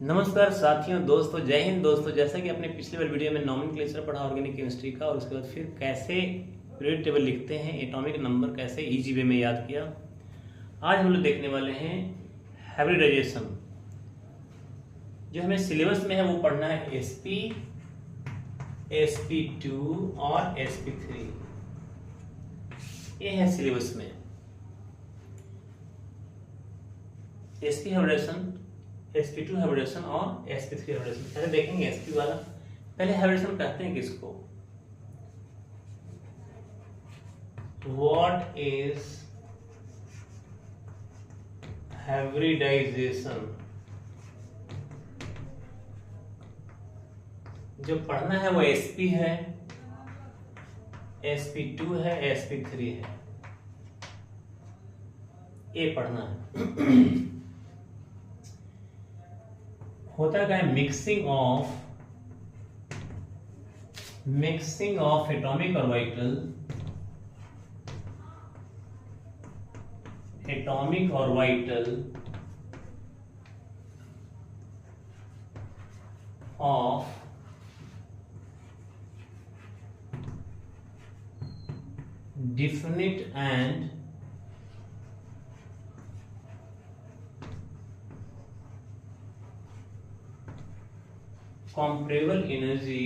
नमस्कार साथियों, दोस्तों, जय हिंद। दोस्तों, जैसा कि आपने पिछली वाली वीडियो में नॉमेनक्लेचर पढ़ा ऑर्गेनिक केमिस्ट्री का, और उसके बाद फिर कैसे पीरियड टेबल लिखते हैं, एटॉमिक नंबर कैसे इजी वे में याद किया। आज हम लोग देखने वाले हैं हाइब्रिडाइजेशन। जो हमें सिलेबस में है वो पढ़ना है sp, sp2 और sp3। ये है सिलेबस में sp हाइब्रिडेशन, sp2 हाइब्रिडेशन और sp3 हाइब्रिडेशन। पहले देखेंगे sp वाला। पहले हाइब्रिडेशन कहते हैं किसको? What is hybridisation? जो पढ़ना है वो sp है, sp2 है, sp3 है, ये पढ़ना है। होता क्या है? Mixing of atomic orbital of definite and comparable energy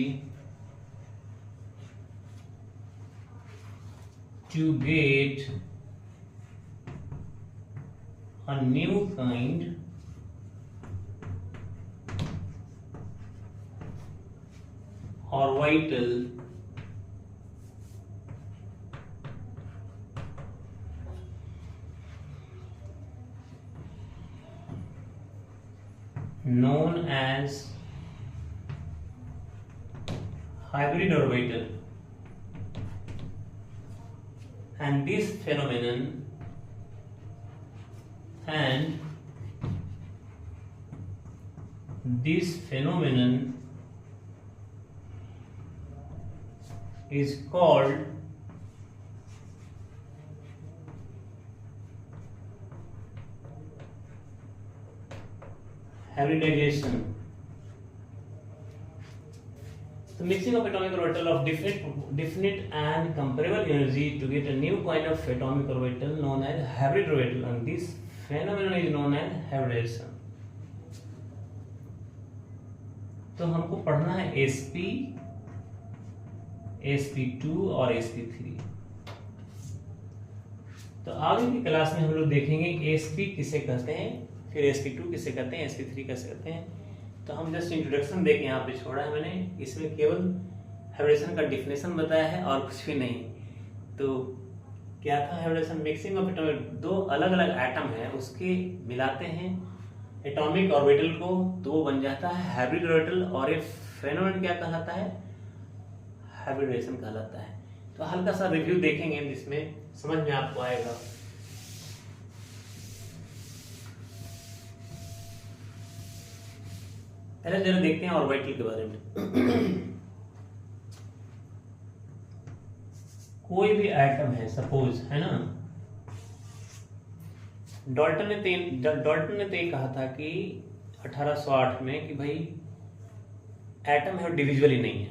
to get a new kind orbital known as hybrid orbital, and this phenomenon is called hybridization. So mixing of atomic orbital of definite and comparable energy to get a new kind of atomic orbital known as hybrid orbital, and this phenomenon is known as hybridization. तो हमको पढ़ना है sp, sp2 और sp3। तो आगे की class में हम लोग देखेंगे sp किसे कहते हैं, फिर sp2 किसे कहते हैं, sp3 कैसे कहते हैं। तो हम जस्ट इंट्रोडक्शन देके यहाँ पे छोड़ा है मैंने। इसमें केवल हाइब्रिडेशन का डिफिनेशन बताया है और कुछ भी नहीं। तो क्या था हाइब्रिडेशन? मिक्सिंग ऑफ एटॉमिक, दो अलग अलग एटम है उसके मिलाते हैं एटॉमिक ऑर्बिटल को, तो वो बन जाता है हाइब्रिड ऑर्बिटल। और ये फेनोमेनन क्या कहलाता है? हाइब्रिडेशन कहलाता है। तो हल्का सा रिव्यू देखेंगे जिसमें समझ में आपको आएगा। पहले जरा देखते हैं ऑर्बिटल के बारे में। कोई भी एटम है, सपोज, है ना, डाल्टन ने तो ये कहा था कि 1808 में कि भाई एटम है और डिविजिबल ही नहीं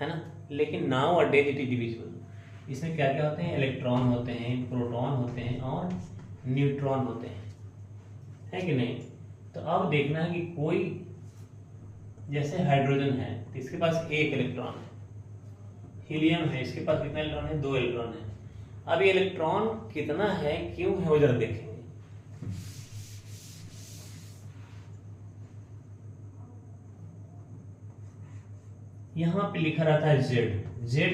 है ना। लेकिन now a days it is divisible. इसमें क्या क्या होते हैं? इलेक्ट्रॉन होते हैं, प्रोटॉन होते हैं और न्यूट्रॉन होते हैं, है कि नहीं? तो अब देखना है कि कोई, जैसे हाइड्रोजन है तो इसके पास एक इलेक्ट्रॉन है, हीलियम है, इसके पास कितना इलेक्ट्रॉन है? 2 इलेक्ट्रॉन है। अब ये इलेक्ट्रॉन कितना है, क्यों है, वो जरा देखेंगे। यहां पे लिखा रहता है Z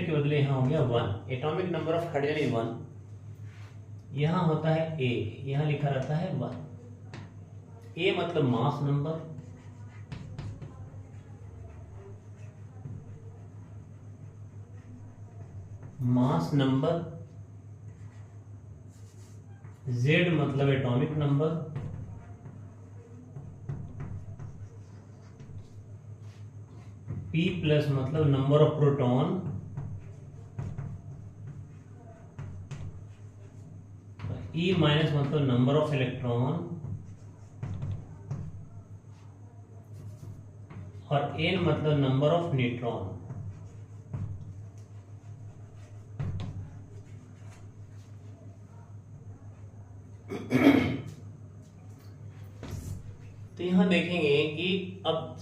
के बदले यहां हो गया 1। Atomic number of hydrogen is 1। यहां होता है A, यहां लिखा रहता है 1। A मतलब मास नंबर, Z मतलब एटॉमिक नंबर, P प्लस मतलब number of proton, E minus मतलब नंबर ऑफ इलेक्ट्रॉन, और n मतलब नंबर ऑफ न्यूट्रॉन। तो यहां देखेंगे कि अब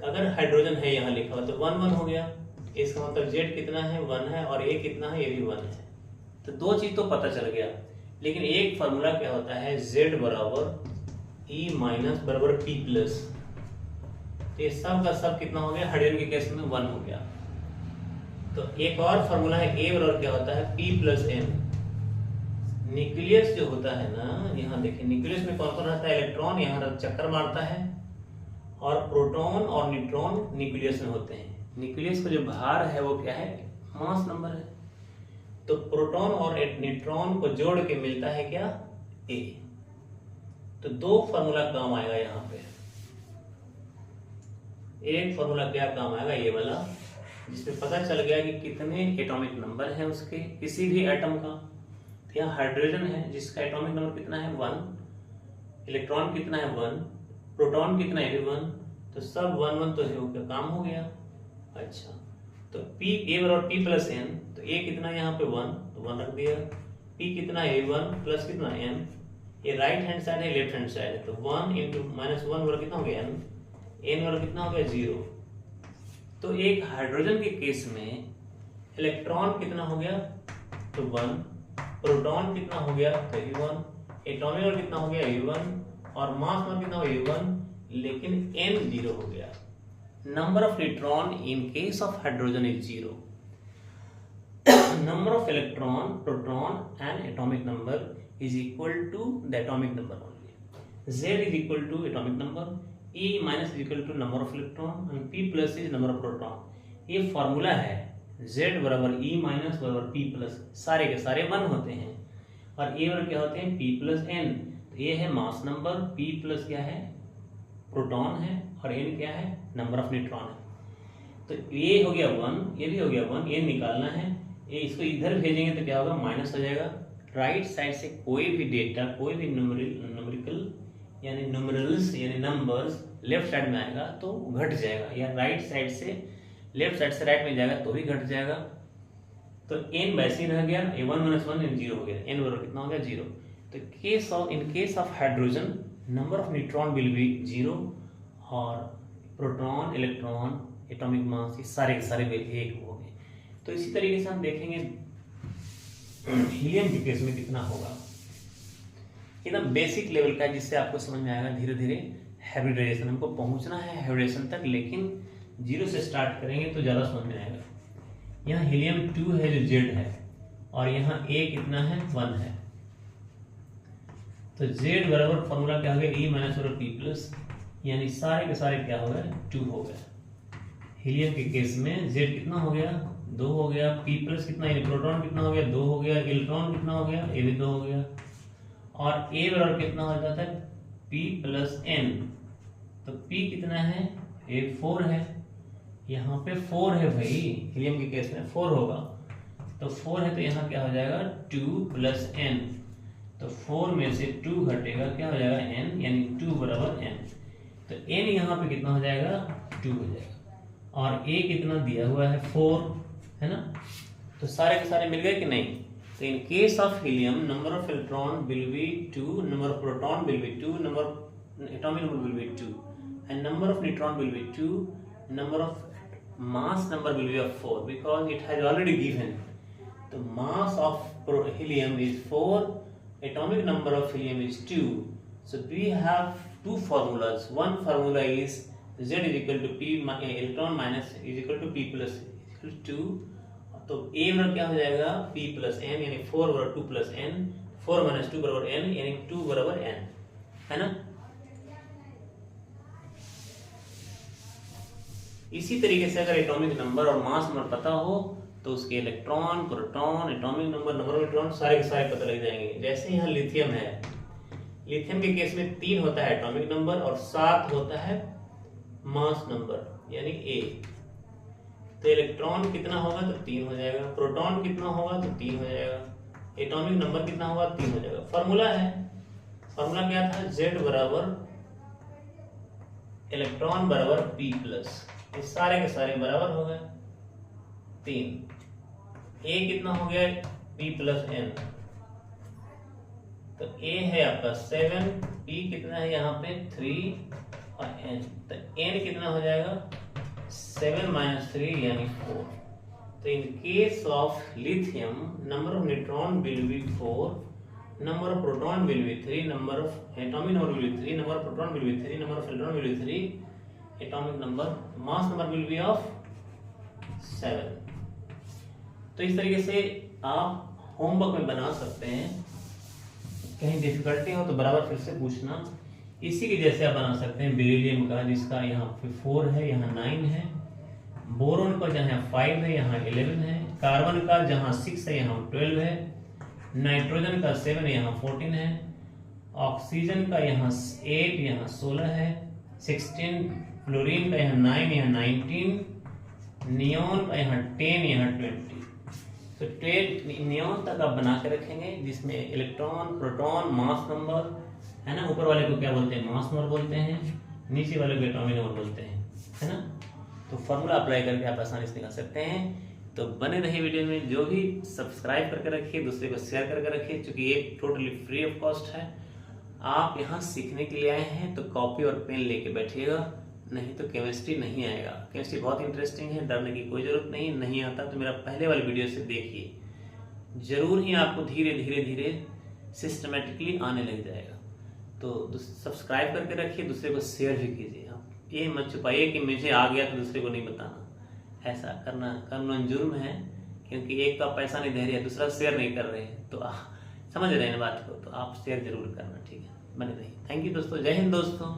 अगर हाइड्रोजन है यहां लिखा हुआ तो 1 1 हो गया, इसका मतलब Z कितना है 1 है और A कितना है, ये भी 1 है। तो दो चीज तो पता चल गया, लेकिन एक फार्मूला क्या होता है Z बराबर E माइनस बराबर P प्लस। तो ये सब का सब कितना हो गया, हाइड्रोजन के केस में 1 हो गया। तो एक और फार्मूला है A बराबर क्या होता है P प्लस N। न्यूक्लियस जो होता है ना, यहाँ देखिए न्यूक्लियस में कौन कौन रहता है, इलेक्ट्रॉन यहाँ चक्कर मारता है, और प्रोटॉन और न्यूट्रॉन न्यूक्लियस में होते हैं। न्यूक्लियस का जो भार है वो क्या है, मास नंबर है। तो प्रोटॉन और न्यूट्रॉन को जोड़ के मिलता है क्या, A। तो दो फार्मूला काम आएगा यहाँ पे। एक फार्मूला क्या काम आएगा, ये वाला, जिसमें पता चल गया कि कितने एटॉमिक नंबर है उसके किसी भी एटम का। तो यहाँ हाइड्रोजन है जिसका एटॉमिक नंबर कितना है 1, इलेक्ट्रॉन कितना है 1, प्रोटॉन कितना है 1, तो सब 1 1 तो हो गया, काम हो गया। अच्छा, तो P A बराबर P प्लस N, तो A कितना है यहाँ पे 1, तो 1 रख दिया। P कितना है 1 प्लस कितना N, ये राइट हैंड साइड है लेफ्ट हैंड साइड है, तो 1 इंटू माइनस 1 बराबर कितना हो गया N, N बराबर कितना हो गया 0। तो एक हाइड्रोजन के केस में इलेक्ट्रॉन कितना हो गया, तो 1, प्रोटॉन कितना हो गया, तो A1, एटॉमिक नंबर कितना हो गया A1, और मास नंबर कितना हो गया A1, लेकिन N 0 हो गया। Number of neutron in case of hydrogen is 0। Number of electron, proton and atomic number is equal to the atomic number only. Z is equal to atomic number, E minus is equal to number of electron and P plus is number of proton. ये formula है, Z बराबर E minus बराबर P plus, सारे के सारे 1 होते हैं, और A बराबर क्या होते हैं P प्लस N। तो ये है मास नंबर, P प्लस क्या है प्रोटॉन है, और N क्या है नंबर ऑफ न्यूट्रॉन है। तो ये हो गया 1, ये भी हो गया 1, ये निकालना है, ये इसको इधर भेजेंगे तो क्या होगा माइनस हो जाएगा। राइट साइड से कोई भी डेटा, कोई भी न्यूमेरिकल यानी न्यूमेरल्स यानी नंबर्स लेफ्ट साइड में आएगा तो घट जाएगा, या राइट साइड से लेफ्ट साइड से राइट में जाएगा तो भी घट जाएगा। तो n वैसे ही रह गया, A1 माइनस 1 0 हो गया, n बराबर कितना हो गया 0। तो इन case of hydrogen number of neutron will be 0, और प्रोटॉन, इलेक्ट्रॉन, एटॉमिक मास, ये सारे के सारे विल 1 हो गए। तो इसी तरीके से हम देखेंगे हीलियम के केस में कितना होगा। एकदम बेसिक लेवल का, जिससे आपको समझ में आएगा धीरे धीरे हाइब्रिडाइजेशन, हमको पहुंचना है हाइब्रिडाइजेशन तक, लेकिन 0 से स्टार्ट करेंगे तो ज़्यादा समझ में आएगा। यहाँ हीलियम 2 है जो Z है, और यहाँ A कितना है 1 है। तो Z बराबर फॉर्मूला क्या हो गया, E माइनस बराबर P प्लस, यानी सारे के सारे क्या हो गए 2 हो गए। हीलियम के केस में Z कितना हो गया 2 हो गया, P प्लस कितना, यानी प्रोटॉन कितना हो गया 2 हो गया, इलेक्ट्रॉन कितना हो गया ये भी 2 हो गया, और A बराबर कितना हो जाता है P प्लस N। तो P कितना है, A 4 है, यहाँ पे 4 है भाई, हीलियम के केस में 4 होगा, तो 4 है तो यहाँ क्या हो जाएगा 2 प्लस N। तो 4 में से 2 घटेगा, क्या हो जाएगा N, यानी 2 बराबर N। तो N यहाँ पे कितना हो जाएगा 2 हो जाएगा, और A कितना दिया हुआ है 4 है ना। तो सारे के सारे मिल गए कि नहीं। तो इन case of helium number of electron will be 2, number of proton will be 2, number of atomic number will be 2, and number of neutron will be 2, number of mass number will be of 4 because it has already given. The mass of helium is 4, atomic number of helium is 2. So we have two formulas. One formula is Z is equal to P electron minus is equal to P plus is equal to 2. तो A बराबर क्या हो जाएगा P plus N, यानी 4 बराबर 2 plus N, 4 minus 2 बराबर N, यानी 2 बराबर N, है ना। इसी तरीके से अगर एटॉमिक नंबर और मास नंबर पता हो तो उसके electron, proton, atomic number, number of electron सारे के सारे पता लग जाएंगे। जैसे यहाँ लिथियम है, लिथियम के केस में 3 होता है एटॉमिक नंबर और 7 होता है मास नंबर यानी A। तो इलेक्ट्रॉन कितना होगा तो 3 हो जाएगा, प्रोटॉन कितना होगा तो 3 हो जाएगा, एटॉमिक नंबर कितना होगा 3 हो जाएगा। फॉर्मूला है, फॉर्मूला क्या था Z बराबर इलेक्ट्रॉन बराबर P प्लस, ये सारे के सारे बराबर हो गए 3। A कितना हो गया P प्लस N, तो A है आपका 7, P कितना है यहाँ पे 3 और N, तो N कितना हो जाएगा 7 - 3 यानी 4। तो इन case of lithium number of neutron will be 4, number of proton will be 3, number of atomic number will be 3, number of proton will be 3, number of electron will be 3, atomic number mass number will be of 7। तो इस तरीके से आप homework में बना सकते हैं, कहीं डिफिकल्टी हो तो बराबर फिर से पूछना। इसी के जैसे आप बना सकते हैं बेरिलियम का, जिसका यहाँ पे 4 है यहाँ 9 है, बोरोन का जहाँ 5 है यहाँ 11 है, कार्बन का जहाँ 6 है यहाँ 12 है, नाइट्रोजन का 7 यहाँ 14 है, ऑक्सीजन का यहाँ 8 यहाँ 16 है, 16, फ्लोरीन का यहाँ 9 यहाँ 19, नियोन का यहाँ 10 यहाँ 20। तो 10 नियोन तक आप बना के रखेंगे, जिसमें इलेक्ट्रॉन, प्रोटॉन, मास नंबर है ना, ऊपर वाले को क्या बोलते हैं मास नंबर बोलते हैं, नीचे वाले को एटॉमिक नंबर बोलते हैं, है ना। तो फॉर्मूला अप्लाई करके आप आसानी से निकाल सकते हैं। तो बने रहिए वीडियो में, जो भी सब्सक्राइब करके रखिए, दूसरे को शेयर करके रखिए, क्योंकि ये टोटली फ्री ऑफ कॉस्ट है। आप यहाँ सीखने के लिए आए हैं तो कॉपी और पेन लेके बैठिएगा, नहीं तो केमिस्ट्री नहीं आएगा। केमिस्ट्री बहुत इंटरेस्टिंग है, डरने की कोई जरूरत नहीं आता तो मेरा पहले वाले वीडियो से देखिए, जरूर ही आपको धीरे धीरे धीरे सिस्टमेटिकली आने लग जाएगा। तो सब्सक्राइब करके रखिए, दूसरे को शेयर भी कीजिए। आप ये मत छुपाइए कि मुझे आ गया तो दूसरे को नहीं बताना, ऐसा करना कानूनन जुर्म है, क्योंकि एक का पैसा नहीं दे रहे हैं, दूसरा शेयर नहीं कर रहे हैं, तो समझ रहे हैं बात को, तो आप शेयर जरूर करना, ठीक है। बने रहिए। थैंक यू दोस्तों, जय हिंद दोस्तों।